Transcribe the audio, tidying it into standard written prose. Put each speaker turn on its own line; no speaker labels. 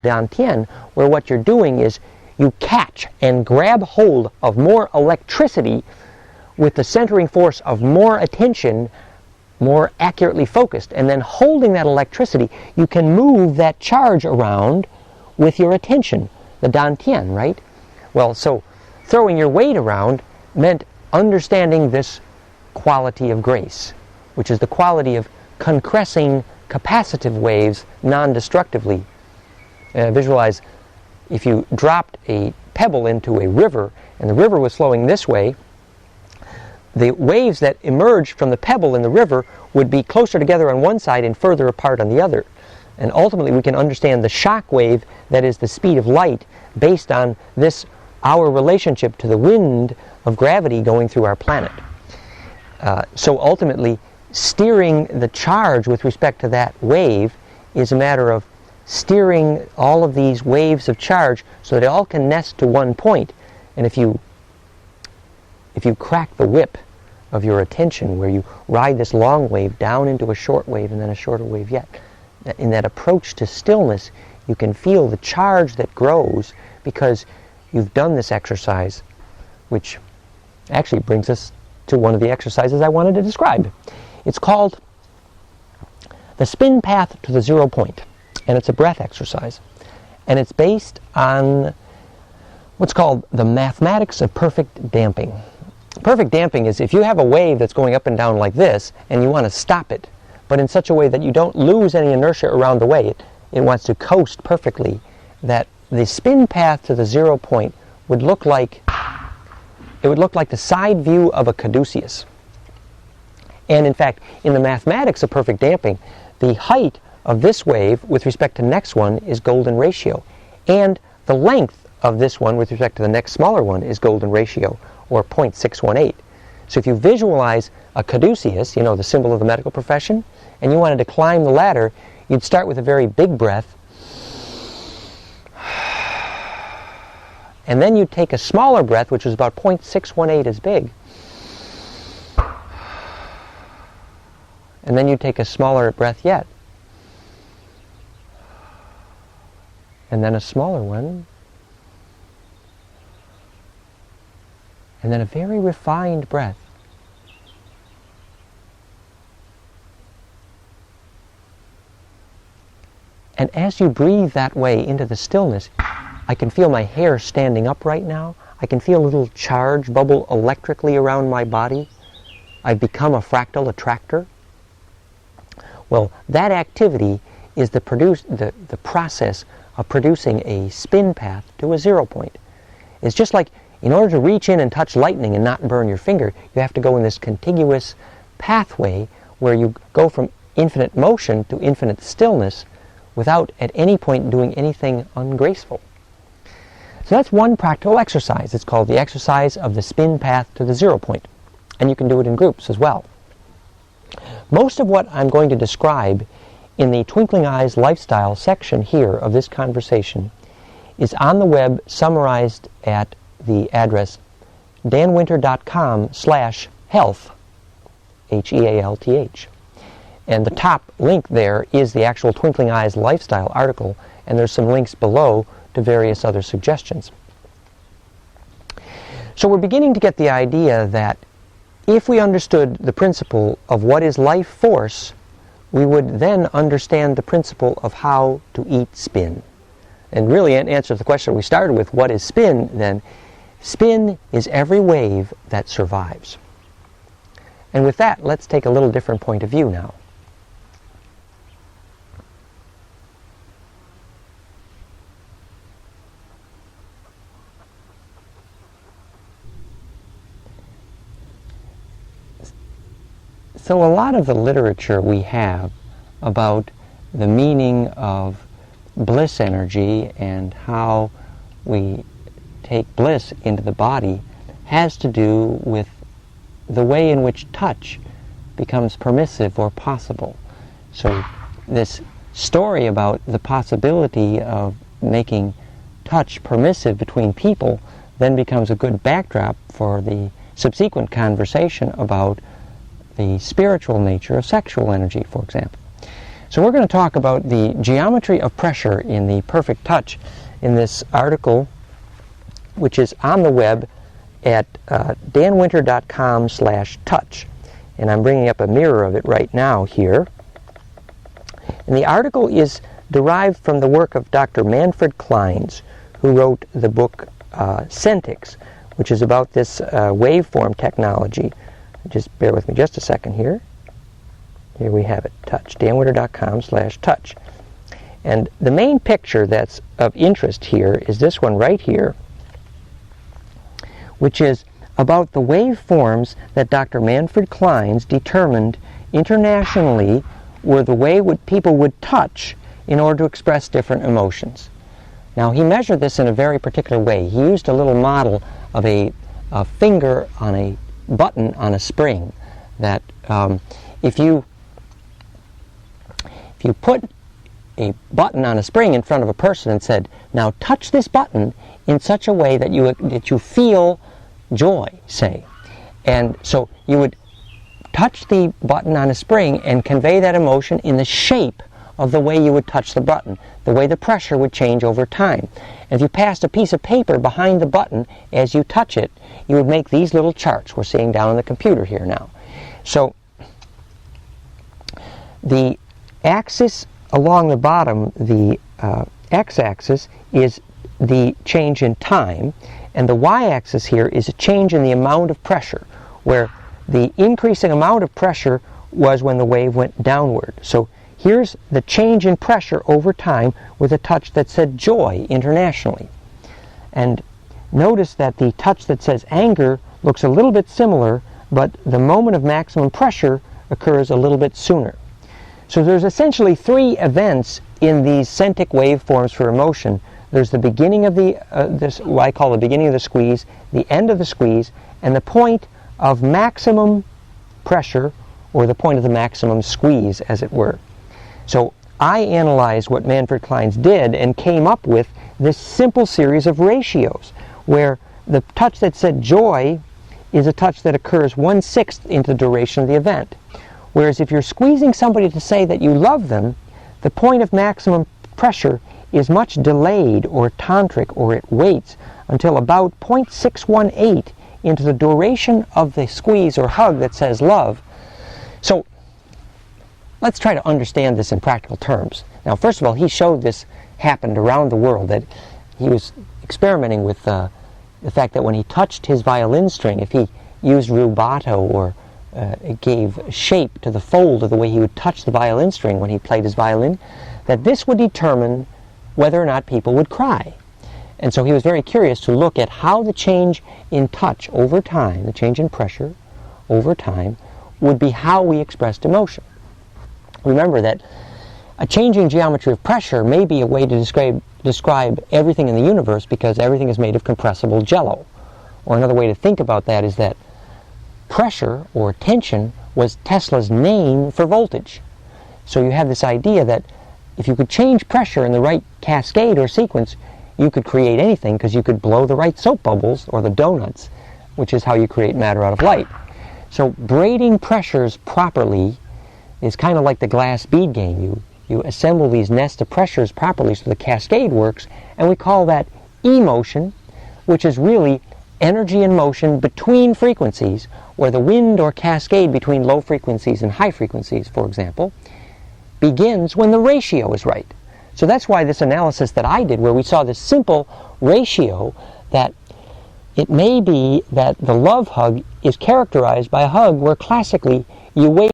dantian, where what you're doing is you catch and grab hold of more electricity with the centering force of more attention, more accurately focused, and then holding that electricity, you can move that charge around with your attention, the dantian, right? Well, so throwing your weight around meant understanding this quality of grace, which is the quality of concressing capacitive waves non-destructively. Visualize if you dropped a pebble into a river and the river was flowing this way, the waves that emerged from the pebble in the river would be closer together on one side and further apart on the other. And ultimately we can understand the shock wave that is the speed of light based on this, our relationship to the wind of gravity going through our planet. So ultimately, steering the charge with respect to that wave is a matter of steering all of these waves of charge so that they all can nest to one point. And if you crack the whip of your attention, where you ride this long wave down into a short wave and then a shorter wave yet, in that approach to stillness, you can feel the charge that grows because you've done this exercise, which actually brings us to one of the exercises I wanted to describe. It's called the spin path to the 0 point, and it's a breath exercise. And it's based on what's called the mathematics of perfect damping. Perfect damping is if you have a wave that's going up and down like this, and you want to stop it, but in such a way that you don't lose any inertia around the way, it wants to coast perfectly, that the spin path to the 0 point would look like, it would look like the side view of a caduceus. And in fact, in the mathematics of perfect damping, the height of this wave with respect to the next one is golden ratio. And the length of this one with respect to the next smaller one is golden ratio, or 0.618. So if you visualize a caduceus, you know, the symbol of the medical profession, and you wanted to climb the ladder, you'd start with a very big breath, and then you'd take a smaller breath, which was about 0.618 as big, and then you'd take a smaller breath yet, and then a smaller one, and then a very refined breath. And as you breathe that way into the stillness, I can feel my hair standing up right now. I can feel a little charge bubble electrically around my body. I've become a fractal attractor. Well, that activity is the process of producing a spin path to a 0 point. It's just like in order to reach in and touch lightning and not burn your finger, you have to go in this contiguous pathway where you go from infinite motion to infinite stillness without at any point doing anything ungraceful. So that's one practical exercise. It's called the exercise of the spin path to the 0 point. And you can do it in groups as well. Most of what I'm going to describe in the Twinkling Eyes Lifestyle section here of this conversation is on the web, summarized at the address danwinter.com/health, Health. And the top link there is the actual Twinkling Eyes Lifestyle article, and there's some links below to various other suggestions. So we're beginning to get the idea that if we understood the principle of what is life force, we would then understand the principle of how to eat spin. And really, in answer to the question we started with, what is spin, then? Spin is every wave that survives. And with that, let's take a little different point of view now. So a lot of the literature we have about the meaning of bliss energy and how we take bliss into the body has to do with the way in which touch becomes permissive or possible. So this story about the possibility of making touch permissive between people then becomes a good backdrop for the subsequent conversation about the spiritual nature of sexual energy, for example. So we're going to talk about the geometry of pressure in the perfect touch in this article, which is on the web at danwinter.com/touch. And I'm bringing up a mirror of it right now here. And the article is derived from the work of Dr. Manfred Clynes, who wrote the book Eggx, which is about this waveform technology. Just bear with me just a second here. Here we have it, touch, danwinter.com/touch. And the main picture that's of interest here is this one right here, which is about the waveforms that Dr. Manfred Clynes determined internationally were the way people would touch in order to express different emotions. Now, he measured this in a very particular way. He used a little model of a finger on a button on a spring that if you put a button on a spring in front of a person and said, now touch this button in such a way that you feel joy, say. And so you would touch the button on a spring and convey that emotion in the shape of the way you would touch the button, the way the pressure would change over time. And if you passed a piece of paper behind the button as you touch it, you would make these little charts we're seeing down on the computer here now. So the axis along the bottom, the x-axis, is the change in time, and the y-axis here is a change in the amount of pressure, where the increasing amount of pressure was when the wave went downward. So here's the change in pressure over time with a touch that said joy internationally. And notice that the touch that says anger looks a little bit similar, but the moment of maximum pressure occurs a little bit sooner. So there's essentially three events in these centric waveforms for emotion. There's the beginning of what I call the beginning of the squeeze, the end of the squeeze, and the point of maximum pressure, or the point of the maximum squeeze, as it were. So I analyzed what Manfred Clynes did and came up with this simple series of ratios, where the touch that said joy is a touch that occurs 1/6 into the duration of the event. Whereas if you're squeezing somebody to say that you love them, the point of maximum pressure is much delayed or tantric, or it waits until about 0.618 into the duration of the squeeze or hug that says love. So let's try to understand this in practical terms. Now, first of all, he showed this happened around the world, that he was experimenting with the fact that when he touched his violin string, if he used rubato or it gave shape to the fold of the way he would touch the violin string when he played his violin, that this would determine whether or not people would cry. And so he was very curious to look at how the change in touch over time, the change in pressure over time, would be how we expressed emotion. Remember that a changing geometry of pressure may be a way to describe everything in the universe, because everything is made of compressible jello. Or another way to think about that is that pressure, or tension, was Tesla's name for voltage. So you have this idea that if you could change pressure in the right cascade or sequence, you could create anything, because you could blow the right soap bubbles, or the donuts, which is how you create matter out of light. So braiding pressures properly is kind of like the glass bead game. You assemble these nests of pressures properly so the cascade works, and we call that emotion, which is really energy and motion between frequencies, where the wind or cascade between low frequencies and high frequencies, for example, begins when the ratio is right. So that's why this analysis that I did, where we saw this simple ratio, that it may be that the love hug is characterized by a hug where classically you wait